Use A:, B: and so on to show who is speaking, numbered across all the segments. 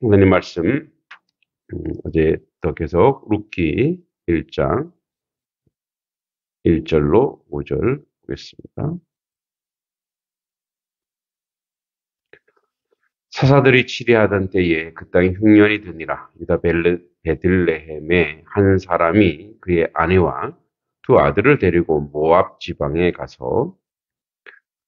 A: 하나님 말씀, 어제 또 계속 룻기 1장 1절로 5절 보겠습니다. 사사들이 치리하던 때에 그 땅에 흉년이 드니라. 유다 베들레헴에 한 사람이 그의 아내와 두 아들을 데리고 모압 지방에 가서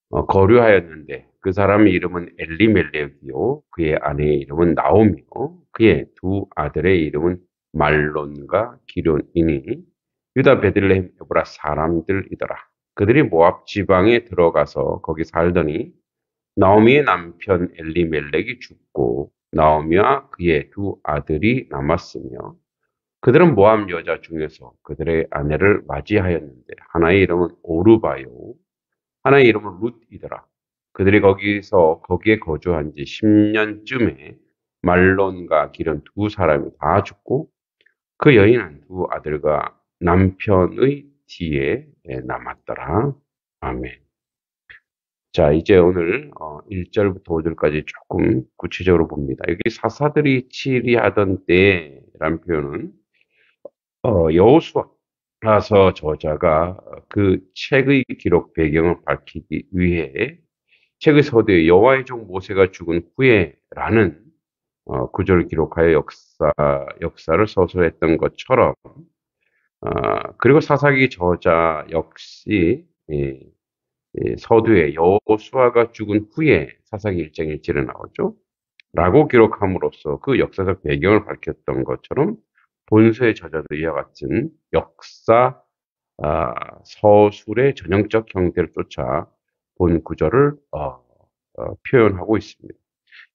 A: 거류하였는데 그 사람의 이름은 엘리멜렉이요 그의 아내의 이름은 나오미요 그의 두 아들의 이름은 말론과 기론이니 유다 베들레헴 에브라 사람들이더라. 그들이 모압 지방에 들어가서 거기 살더니 나오미의 남편 엘리멜렉이 죽고 나오미와 그의 두 아들이 남았으며 그들은 모압 여자 중에서 그들의 아내를 맞이하였는데 하나의 이름은 오르바요 하나의 이름은 룻이더라. 그들이 거기에 거주한 지 10년쯤에 말론과 기른 두 사람이 다 죽고 그 여인은 두 아들과 남편의 뒤에 남았더라. 아멘. 자, 이제 오늘 1절부터 5절까지 조금 구체적으로 봅니다. 여기 사사들이 치리하던 때라는 표현은 여호수아서 저자가 그 책의 기록 배경을 밝히기 위해 책의 서두에 여호와의 종 모세가 죽은 후에라는 구절을 기록하여 역사를 서술했던 것처럼 그리고 사사기 저자 역시 서두에 여호수아가 죽은 후에 사사기 1장 1절에 나오죠. 라고 기록함으로써 그 역사적 배경을 밝혔던 것처럼 본서의 저자도 이와 같은 역사 서술의 전형적 형태를 쫓아 본 구절을 표현하고 있습니다.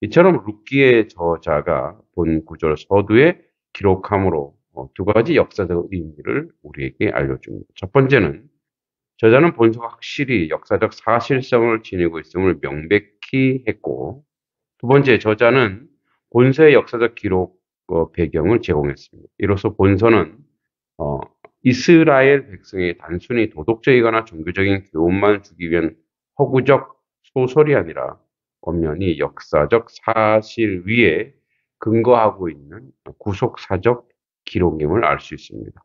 A: 이처럼 룻기의 저자가 본 구절 서두에 기록함으로 두 가지 역사적 의미를 우리에게 알려줍니다. 첫 번째는 저자는 본서가 확실히 역사적 사실성을 지니고 있음을 명백히 했고, 두 번째 저자는 본서의 역사적 기록 배경을 제공했습니다. 이로써 본서는 이스라엘 백성의 단순히 도덕적이거나 종교적인 교훈만 주기 위한 허구적 소설이 아니라 엄연히 역사적 사실 위에 근거하고 있는 구속사적 기록임을 알 수 있습니다.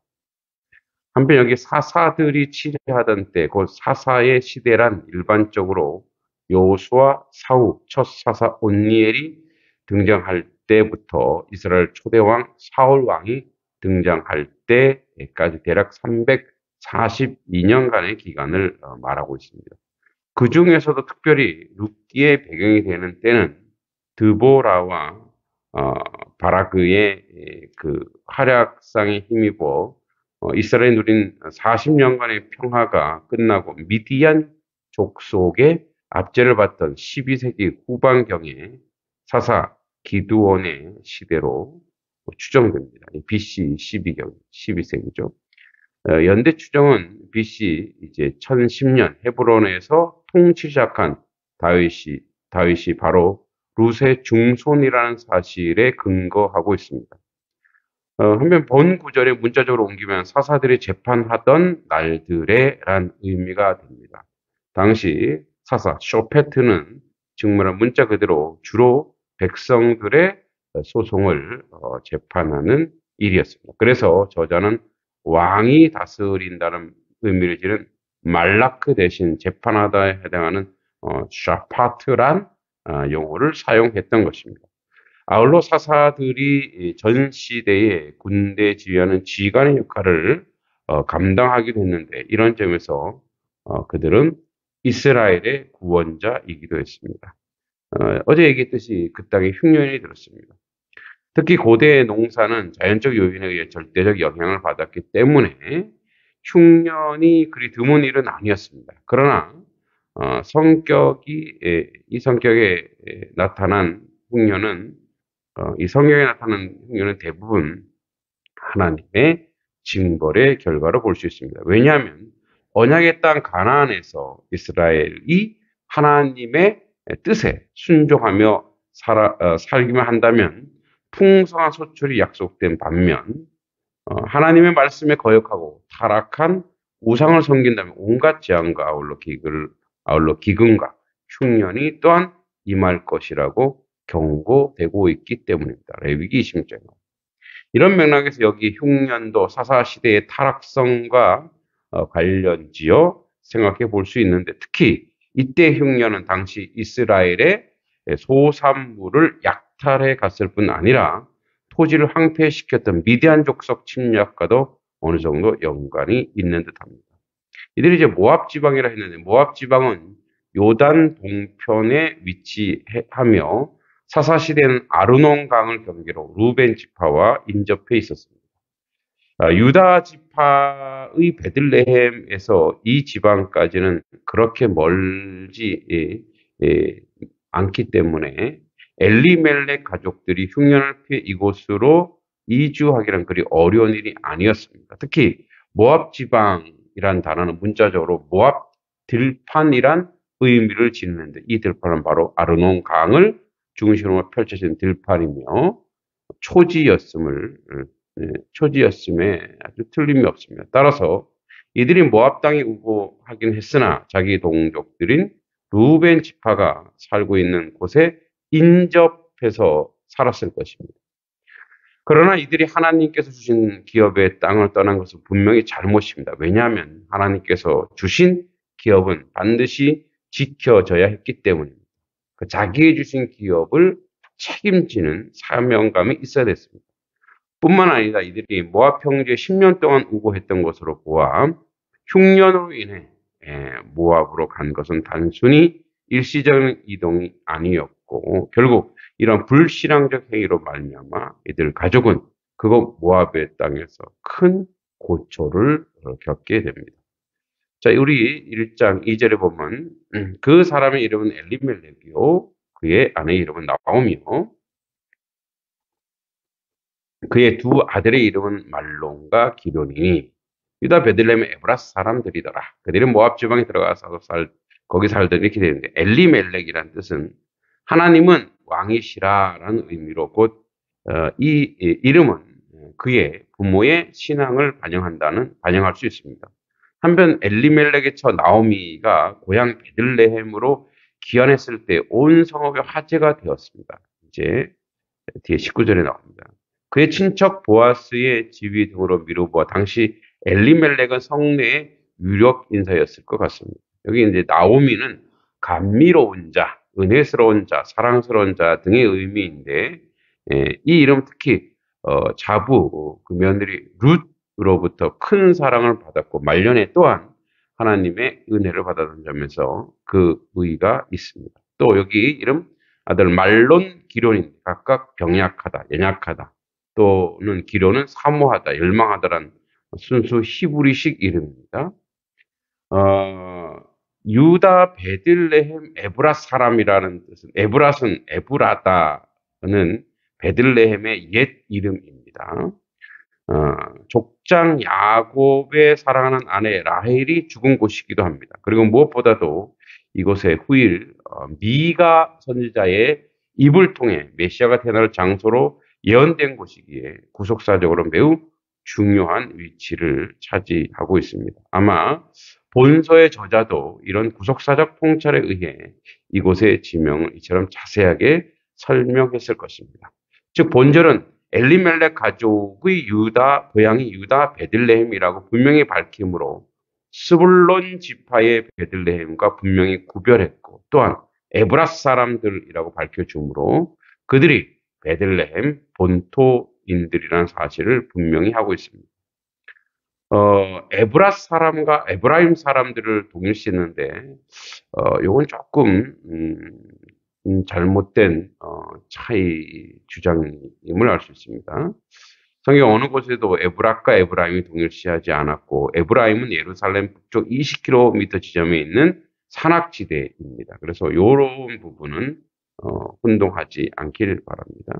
A: 한편 여기 사사들이 치리하던 때, 곧 사사의 시대란 일반적으로 여호수아, 사후, 첫 사사 온니엘이 등장할 때부터 이스라엘 초대왕 사울 왕이 등장할 때까지 대략 342년간의 기간을 말하고 있습니다. 그 중에서도 특별히 룻기의 배경이 되는 때는 드보라와 바라크의 그 활약상에 힘입어 이스라엘이 누린 40년간의 평화가 끝나고 미디안 족속의 압제를 받던 12세기 후반경에 사사 기드온의 시대로 추정됩니다. BC 12세기죠. 연대 추정은 BC 이제 1010년 헤브론에서 통치 시작한 다윗이 바로 룻의 중손이라는 사실에 근거하고 있습니다. 한편 본 구절에 문자적으로 옮기면 사사들이 재판하던 날들에란 의미가 됩니다. 당시 사사 쇼페트는 직무란 문자 그대로 주로 백성들의 소송을 재판하는 일이었습니다. 그래서 저자는 왕이 다스린다는 의미를 지닌 말라크 대신 재판하다에 해당하는 샤파트란 용어를 사용했던 것입니다. 아울러 사사들이 전 시대에 군대 지휘하는 지휘관의 역할을 감당하기도 했는데 이런 점에서 그들은 이스라엘의 구원자이기도 했습니다. 어제 얘기했듯이 그 땅에 흉년이 들었습니다. 특히 고대의 농사는 자연적 요인에 의해 절대적 영향을 받았기 때문에 흉년이 그리 드문 일은 아니었습니다. 그러나 이 성격에 나타난 흉년은 이 성경에 나타나는 흉년은 대부분 하나님의 징벌의 결과로 볼 수 있습니다. 왜냐하면 언약의 땅 가나안에서 이스라엘이 하나님의 뜻에 순종하며 살기만 한다면 풍성한 소출이 약속된 반면 하나님의 말씀에 거역하고 타락한 우상을 섬긴다면 온갖 재앙과 아울러 기근과 흉년이 또한 임할 것이라고 경고되고 있기 때문입니다. 레위기 20장에. 이런 맥락에서 여기 흉년도 사사시대의 타락성과 관련지어 생각해 볼 수 있는데, 특히 이때 흉년은 당시 이스라엘의 소산물을 약탈해 갔을 뿐 아니라 토지를 황폐시켰던 미디안 족속 침략과도 어느 정도 연관이 있는 듯합니다. 이들이 이제 모압 지방이라 했는데, 모압 지방은 요단 동편에 위치하며 사사시대는 아르논 강을 경계로 루벤 지파와 인접해 있었습니다. 유다 지파의 베들레헴에서 이 지방까지는 그렇게 멀지 않기 때문에 엘리멜렉 가족들이 흉년을 피해 이곳으로 이주하기란 그리 어려운 일이 아니었습니다. 특히 모압 지방이란 단어는 문자적으로 모압 들판이란 의미를 짓는데, 이 들판은 바로 아르논 강을 중심으로 펼쳐진 들판이며 초지였음에 아주 틀림이 없습니다. 따라서 이들이 모압 땅에 우거하긴 했으나 자기 동족들인 루벤 지파가 살고 있는 곳에 인접해서 살았을 것입니다. 그러나 이들이 하나님께서 주신 기업의 땅을 떠난 것은 분명히 잘못입니다. 왜냐하면 하나님께서 주신 기업은 반드시 지켜져야 했기 때문입니다. 자기의 주신 기업을 책임지는 사명감이 있어야 됐습니다. 뿐만 아니라 이들이 모압 평지에 10년 동안 우거했던 것으로 보아 흉년으로 인해 모압으로 간 것은 단순히 일시적인 이동이 아니었고, 결국 이런 불신앙적 행위로 말미암아 이들 가족은 그곳 모압의 땅에서 큰 고초를 겪게 됩니다. 자, 우리 1장 2절에 보면 그 사람의 이름은 엘리멜렉이요 그의 아내의 이름은 나오미요 그의 두 아들의 이름은 말론과 기론이니 유다 베들레헴의 에브라스 사람들이더라. 그들은 모압 지방에 들어가서 거기 살던, 이렇게 되는데, 엘리멜렉이라는 뜻은 하나님은 왕이시라라는 의미로 이 이름은 그의 부모의 신앙을 반영할 수 있습니다. 한편 엘리멜렉의 처 나오미가 고향 베들레헴으로 귀환했을 때 온 성읍에 화제가 되었습니다. 이제 뒤에 19절에 나옵니다. 그의 친척 보아스의 지위 등으로 미루어 당시 엘리멜렉은 성내의 유력 인사였을 것 같습니다. 여기 이제 나오미는 감미로운 자, 은혜스러운 자, 사랑스러운 자 등의 의미인데, 이 이름 특히 자부 그 며느리 룻으로부터 큰 사랑을 받았고 말년에 또한 하나님의 은혜를 받았던 점에서 그 의의가 있습니다. 또 여기 이름 아들 말론, 기론인데 각각 병약하다, 연약하다, 또는 기론은 사모하다, 열망하다란 순수 히브리식 이름입니다. 유다 베들레헴 에브랏 사람이라는 뜻은, 에브랏은 에브라다는 베들레헴의 옛 이름입니다. 족장 야곱의 사랑하는 아내 라헬이 죽은 곳이기도 합니다. 그리고 무엇보다도 이곳에 후일 미가 선지자의 입을 통해 메시아가 태어날 장소로 예언된 곳이기에 구속사적으로 매우 중요한 위치를 차지하고 있습니다. 아마 본서의 저자도 이런 구속사적 통찰에 의해 이곳의 지명을 이처럼 자세하게 설명했을 것입니다. 즉 본절은 엘리멜렉 가족의 고향이 유다 베들레헴이라고 분명히 밝히므로 스불론 지파의 베들레헴과 분명히 구별했고, 또한 에브라스 사람들이라고 밝혀주므로 그들이 베들레헴 본토인들이라는 사실을 분명히 하고 있습니다. 에브라스 사람과 에브라임 사람들을 동일시했는데, 요건 조금 잘못된 차이 주장임을 알 수 있습니다. 성경 어느 곳에도 에브락과 에브라임이 동일시하지 않았고, 에브라임은 예루살렘 북쪽 20km 지점에 있는 산악지대입니다. 그래서 이런 부분은 혼동하지 않길 바랍니다.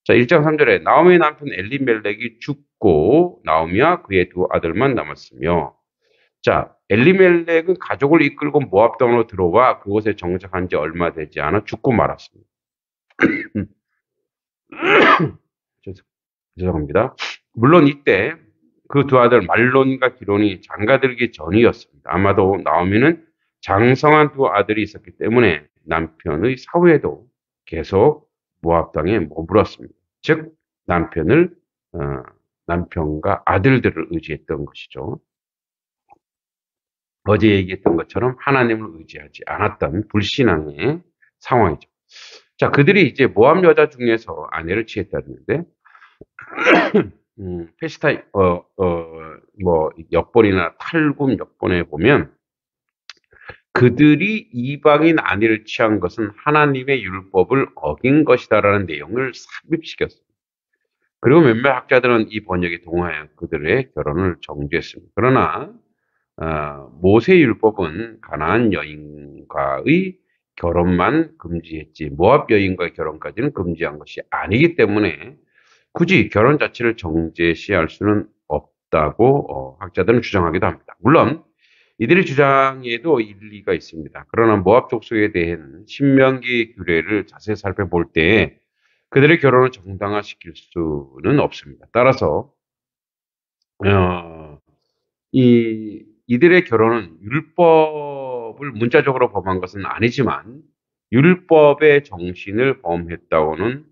A: 자, 1장 3절에 나오미의 남편 엘리멜렉이 죽고 나오미와 그의 두 아들만 남았으며, 자, 엘리멜렉은 가족을 이끌고 모압 땅으로 들어와 그곳에 정착한 지 얼마 되지 않아 죽고 말았습니다. 죄송합니다. 물론 이때 그 두 아들 말론과 기론이 장가들기 전이었습니다. 아마도 나오미는 장성한 두 아들이 있었기 때문에 남편의 사후에도 계속 모압 땅에 머물었습니다. 즉 남편을 어, 남편과 아들들을 의지했던 것이죠. 어제 얘기했던 것처럼 하나님을 의지하지 않았던 불신앙의 상황이죠. 자, 그들이 이제 모압 여자 중에서 아내를 취했다는데, 페시타, 역본이나 탈굼 역본에 보면 그들이 이방인 아내를 취한 것은 하나님의 율법을 어긴 것이다라는 내용을 삽입시켰습니다. 그리고 몇몇 학자들은 이 번역에 동의하여 그들의 결혼을 정죄했습니다. 그러나 모세 율법은 가나안 여인과의 결혼만 금지했지 모압 여인과의 결혼까지는 금지한 것이 아니기 때문에 굳이 결혼 자체를 정죄시할 수는 없다고 학자들은 주장하기도 합니다. 물론 이들의 주장에도 일리가 있습니다. 그러나 모압 족속에 대한 신명기 규례를 자세히 살펴볼 때 그들의 결혼을 정당화시킬 수는 없습니다. 따라서 이들의 결혼은 율법을 문자적으로 범한 것은 아니지만 율법의 정신을 범했다고는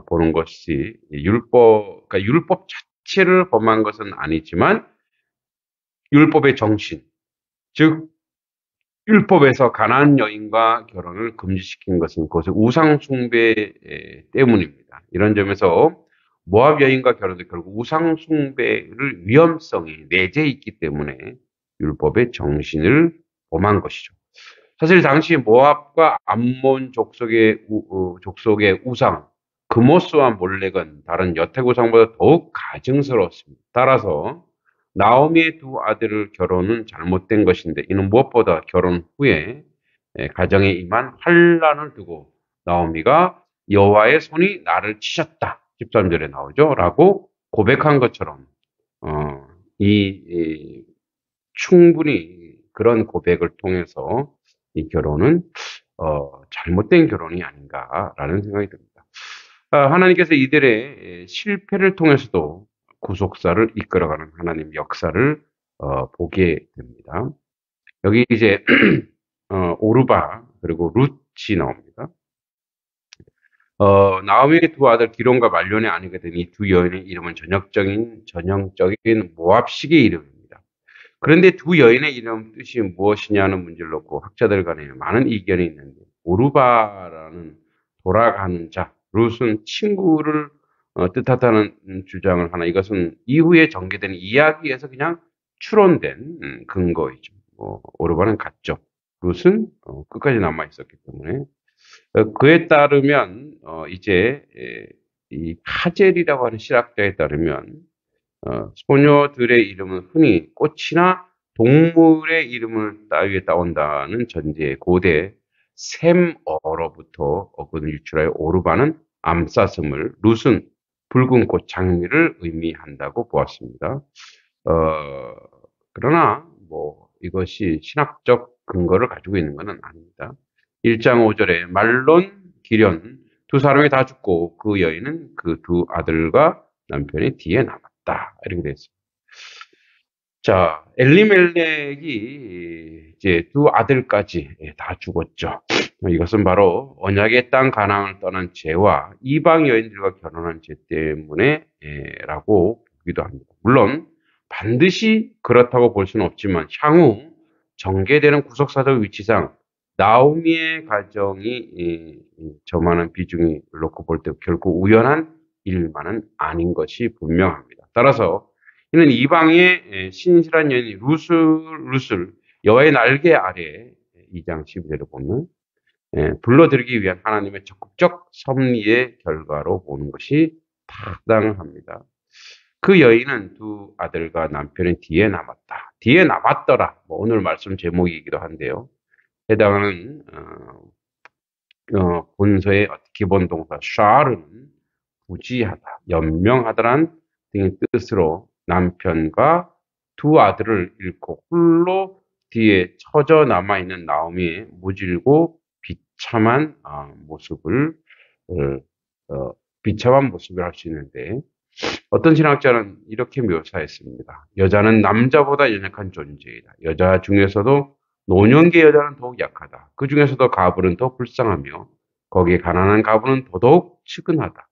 A: 보는 것이 그러니까 율법 자체를 범한 것은 아니지만 율법의 정신, 즉 율법에서 가나안 여인과 결혼을 금지시킨 것은 그것의 우상 숭배 때문입니다. 이런 점에서 모압 여인과 결혼도 결국 우상 숭배를 위험성이 내재해 있기 때문에 율법의 정신을 범한 것이죠. 사실 당시 모압과 암몬 족속의 우상 그모스와 몰렉은 다른 여택 우상보다 더욱 가증스러웠습니다. 따라서 나오미의 두 아들을 결혼은 잘못된 것인데 이는 무엇보다 결혼 후에 가정에 임한 환란을 두고 나오미가 여호와의 손이 나를 치셨다. 13절에 나오죠. 라고 고백한 것처럼 어, 충분히 그런 고백을 통해서 이 결혼은 잘못된 결혼이 아닌가라는 생각이 듭니다. 하나님께서 이들의 실패를 통해서도 구속사를 이끌어가는 하나님 역사를 보게 됩니다. 여기 이제 오르바 그리고 룻이 나옵니다. 나오미의 두 아들 기론과 말론의 아내가 된 이 두 여인의 이름은 전형적인 모압식의 이름입니다. 그런데 두 여인의 이름 뜻이 무엇이냐는 문제를 놓고 학자들 간에 많은 이견이 있는데 오르바라는 돌아가는 자, 룻은 친구를 뜻하다는 주장을 하나 이것은 이후에 전개된 이야기에서 그냥 추론된 근거이죠. 오르바는 갔죠. 룻은 끝까지 남아 있었기 때문에 그에 따르면 이제 이 하젤이라고 하는 실학자에 따르면 소녀들의 이름은 흔히 꽃이나 동물의 이름을 따위에 따온다는 전제 고대 셈어로부터 어근을 유출하여 오르바는 암사슴을 룻은 붉은 꽃 장미를 의미한다고 보았습니다. 그러나 뭐 이것이 신학적 근거를 가지고 있는 것은 아닙니다. 1장 5절에 말론, 기련 두 사람이 다 죽고 그 여인은 그 두 아들과 남편이 뒤에 남았다. 이렇게 되어 있습니다. 자, 엘리멜렉이 이제 두 아들까지 다 죽었죠. 이것은 바로 언약의 땅 가나안을 떠난 죄와 이방 여인들과 결혼한 죄 때문에 라고 보기도 합니다. 물론 반드시 그렇다고 볼 수는 없지만 향후 전개되는 구속사적 위치상 나오미의 가정이 저만한 비중이 놓고 볼 때 결코 우연한 일만은 아닌 것이 분명합니다. 따라서 이는 이방의 신실한 여인 룻을 여호와의 날개 아래 2장 12절을 보면 불러들이기 위한 하나님의 적극적 섭리의 결과로 보는 것이 타당합니다. 그 여인은 두 아들과 남편의 뒤에 남았다. 뒤에 남았더라. 오늘 말씀 제목이기도 한데요. 해당하는 본서의 기본 동사 샤르는 부지하다, 연명하다란 등의 뜻으로 남편과 두 아들을 잃고 홀로 뒤에 처져 남아있는 나오미의 무질고 비참한 모습을 할 수 있는데 어떤 신학자는 이렇게 묘사했습니다. 여자는 남자보다 연약한 존재이다. 여자 중에서도 노년기 여자는 더욱 약하다. 그 중에서도 가불은 더 불쌍하며 거기에 가난한 가부는 더더욱 측은하다.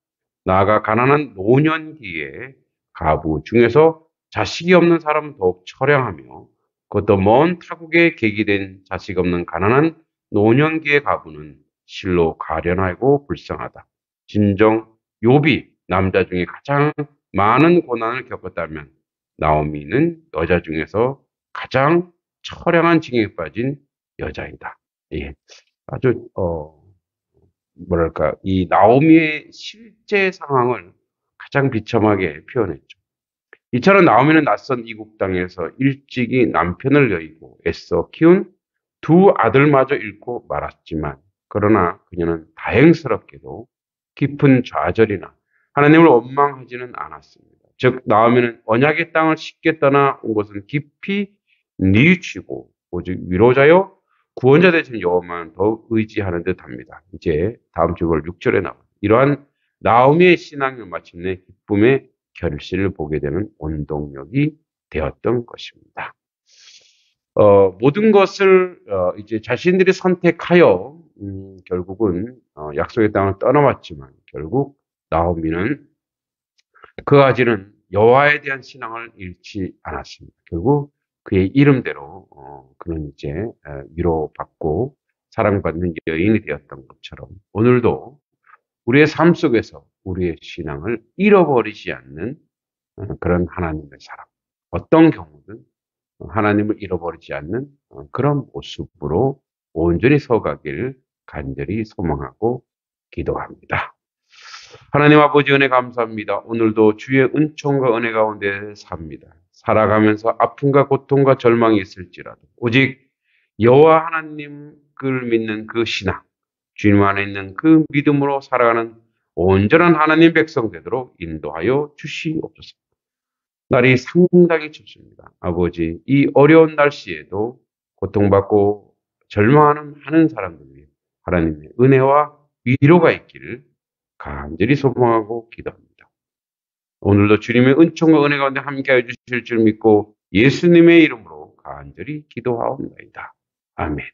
A: 나아가 가난한 노년기에 가부 중에서 자식이 없는 사람은 더욱 처량하며 그것도 먼 타국에 계기된 자식 없는 가난한 노년기의 가부는 실로 가련하고 불쌍하다. 진정 욥이 남자 중에 가장 많은 고난을 겪었다면 나오미는 여자 중에서 가장 처량한 징역에 빠진 여자이다. 예. 아주 뭐랄까 이 나오미의 실제 상황을 가장 비참하게 표현했죠. 이처럼 나오미는 낯선 이국 땅에서 일찍이 남편을 여의고 애써 키운 두 아들마저 잃고 말았지만 그러나 그녀는 다행스럽게도 깊은 좌절이나 하나님을 원망하지는 않았습니다. 즉 나오미는 언약의 땅을 쉽게 떠나 온 것은 깊이 뉘우치고 오직 위로자요 구원자 되신 여호와만 더욱 의지하는 듯합니다. 이제 다음 주 6절에 나와 이러한 나오미의 신앙을 마침내 기쁨의 결실을 보게 되는 원동력이 되었던 것입니다. 모든 것을 이제 자신들이 선택하여 결국은 약속의 땅을 떠나왔지만 결국 나오미는 그가 가지는 여호와에 대한 신앙을 잃지 않았습니다. 결국 그의 이름대로 그는 이제 위로받고 사랑받는 여인이 되었던 것처럼 오늘도 우리의 삶 속에서 우리의 신앙을 잃어버리지 않는 그런 하나님의 사람, 어떤 경우든 하나님을 잃어버리지 않는 그런 모습으로 온전히 서가길 간절히 소망하고 기도합니다. 하나님 아버지 은혜 감사합니다. 오늘도 주의 은총과 은혜 가운데 삽니다. 살아가면서 아픔과 고통과 절망이 있을지라도 오직 여호와 하나님을 믿는 그 신앙, 주님 안에 있는 그 믿음으로 살아가는 온전한 하나님 백성 되도록 인도하여 주시옵소서. 날이 상당히 춥습니다. 아버지, 이 어려운 날씨에도 고통받고 절망하는 많은 사람들 위해 하나님의 은혜와 위로가 있기를 간절히 소망하고 기도합니다. 오늘도 주님의 은총과 은혜 가운데 함께하여 주실 줄 믿고 예수님의 이름으로 간절히 기도하옵나이다. 아멘.